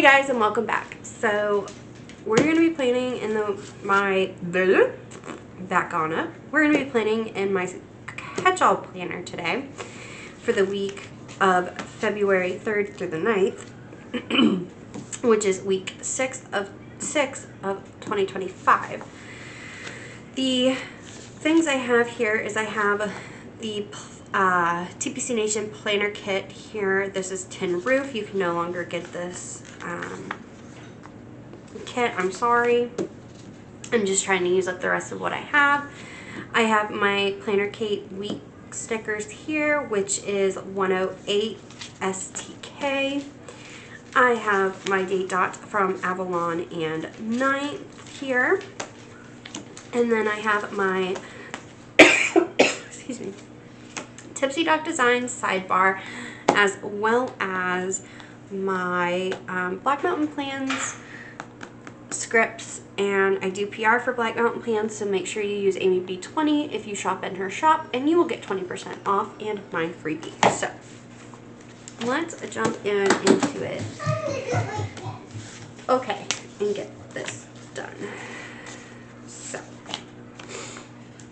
guys, and welcome back. So we're going to be planning in my Catchall planner today for the week of February 3rd through the 9th, which is week 6 of 2025. The things I have here is I have the TPC Nation planner kit here. This is Tin Roof. You can no longer get this kit. I'm sorry. I'm just trying to use up the rest of what I have. I have my Planner Kate week stickers here, which is 108 STK. I have my date dot from Avalon and 9th here. And then I have my excuse me, Tipsy Dog Designs sidebar, as well as my Black Mountain Plans scripts, and I do PR for Black Mountain Plans, so make sure you use Amy B20 if you shop in her shop, and you will get 20% off and my freebie. So let's jump into it. Okay, and get this done. So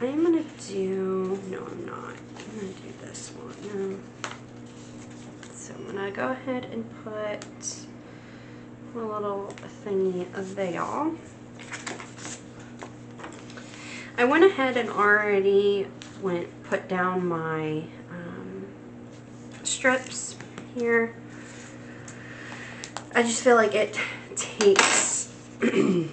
I'm gonna do, no I'm not, I'm gonna do this one. No. So I'm gonna go ahead and put a little thingy there. I went ahead and already put down my strips here. I just feel like it takes it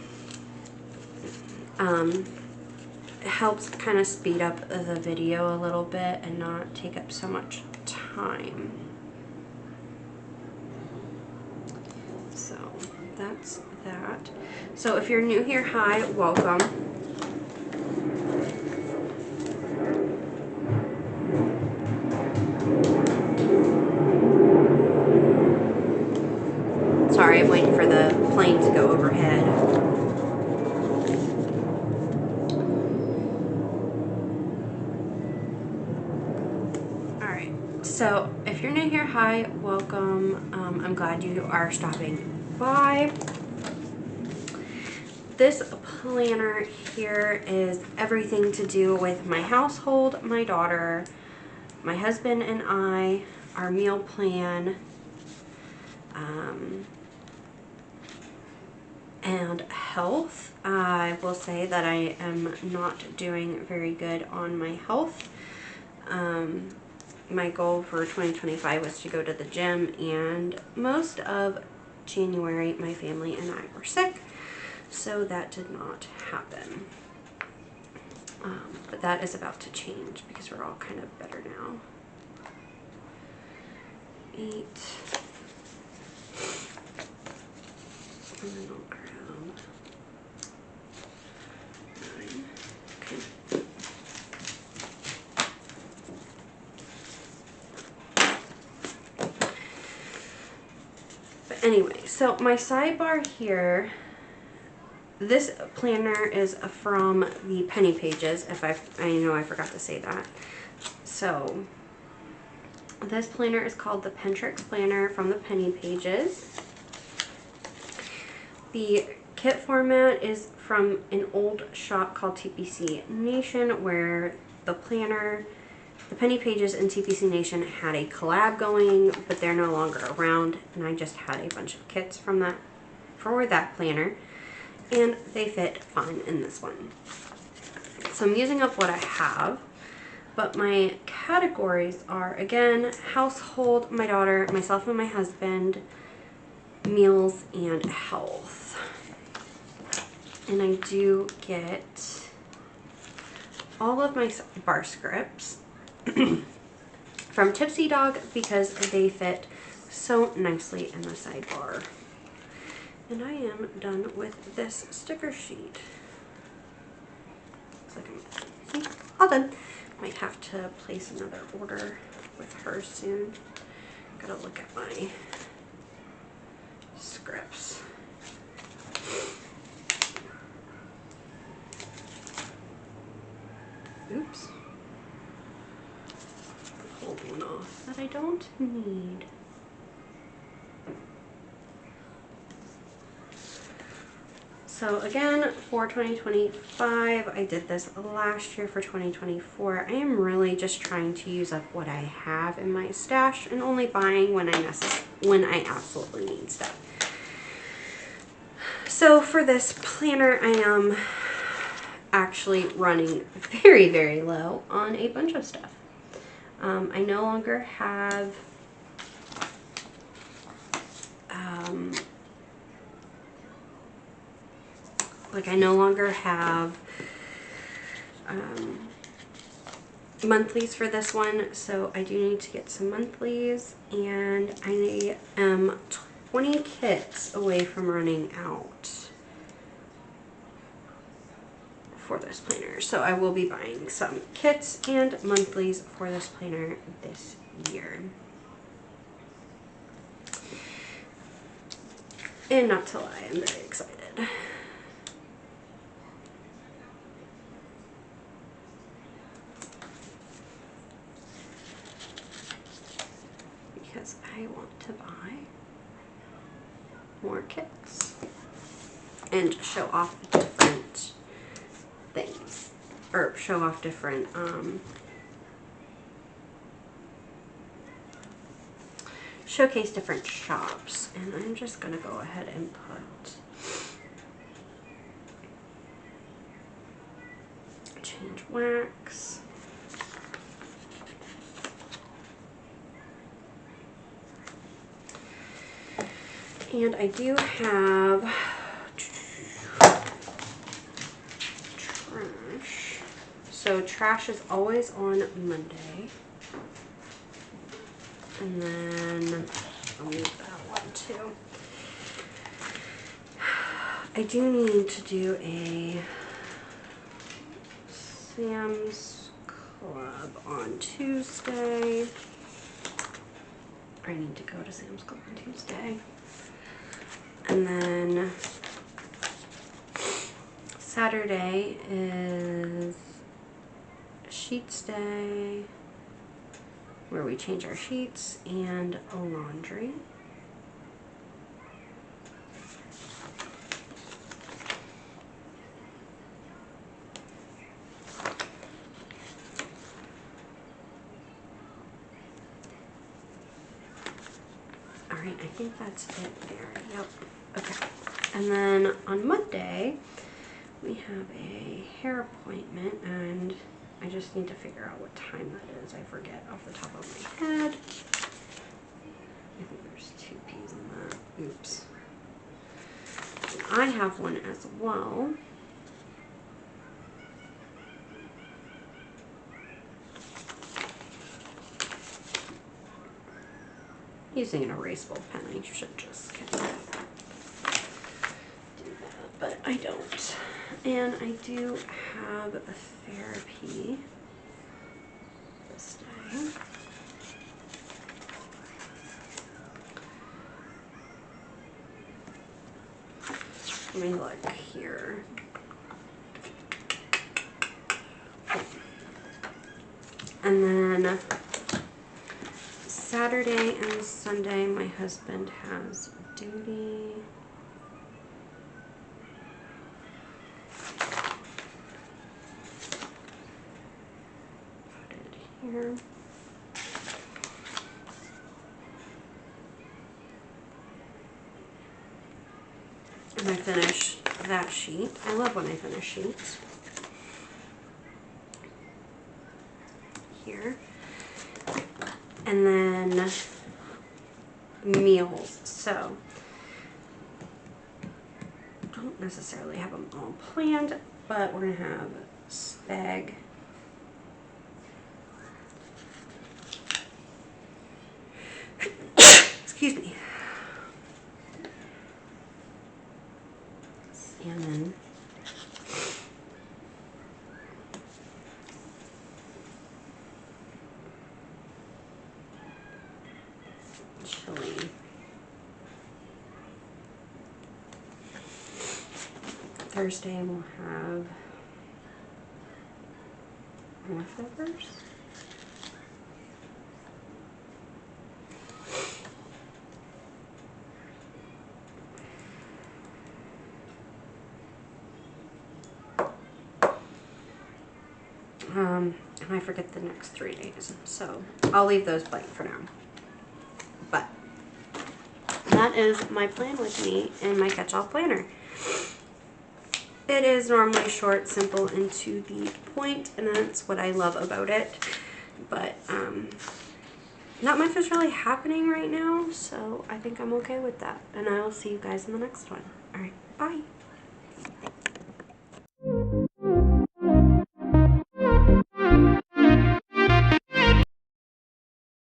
helps kind of speed up the video a little bit and not take up so much time. So that's that. So if you're new here, hi, welcome. Sorry, I'm waiting for the plane to go overhead. Alright, so if you're new here, hi, welcome. I'm glad you are stopping by. This planner here is everything to do with my household, my daughter, my husband and I, our meal plan, and health. I will say that I am not doing very good on my health. My goal for 2025 was to go to the gym, and most of January my family and I were sick, so that did not happen. But that is about to change because we're all kind of better now. 8. And then I'll grab 9. Okay. But anyway, so my sidebar here, this planner is from the Penny Pages, I know I forgot to say that. So this planner is called the Pentrix Planner from the Penny Pages. The kit format is from an old shop called TPC Nation, where the planner, the Penny Pages and TPC Nation had a collab going, but they're no longer around, and I just had a bunch of kits from that for that planner, and they fit fine in this one. So I'm using up what I have, but my categories are, again, household, my daughter, myself and my husband, meals, and health. And I do get all of my bar scripts from Tipsy Dog because they fit so nicely in the sidebar. And I am done with this sticker sheet. Looks like I'm all done. Might have to place another order with her soon. Gotta look at my scripts. Oops. Pulled one off that I don't need. So again, for 2025, I did this last year for 2024. I am really just trying to use up what I have in my stash and only buying when I absolutely need stuff. So for this planner, I am actually running very, very low on a bunch of stuff. I no longer have monthlies for this one, so I do need to get some monthlies, and I am 20 kits away from running out for this planner. So I will be buying some kits and monthlies for this planner this year. And not to lie, I'm very excited. Because I want to buy more kits and show off different things, or show off different showcase different shops. And I'm just gonna go ahead and put change wax, and I do have trash. So trash is always on Monday. And then I'll move that one too. I do need to do a Sam's Club on Tuesday. I need to go to Sam's Club on Tuesday. And then Saturday is Sheets Day, where we change our sheets, and laundry. All right, I think that's it there. Yep. Okay. And then on Monday, we have a hair appointment, and I just need to figure out what time that is. I forget off the top of my head. I think there's 2 P's in that. Oops. And I have one as well. Using an erasable pen, I should just do that, but I don't. And I do have a therapy this day. Let me look here. And then Saturday and Sunday, my husband has duty. Put it here. And I finished that sheet. I love when I finish sheets. Here. And then meals. So I don't necessarily have them all planned, but we're gonna have spag. Excuse me. Salmon. Chili. Thursday we'll have leftovers. And I forget the next 3 days. So I'll leave those blank for now. But that is my plan with me in my catch-all planner. It is normally short, simple, and to the point, and that's what I love about it. But not much is really happening right now, so I think I'm okay with that. And I will see you guys in the next one. All right, bye.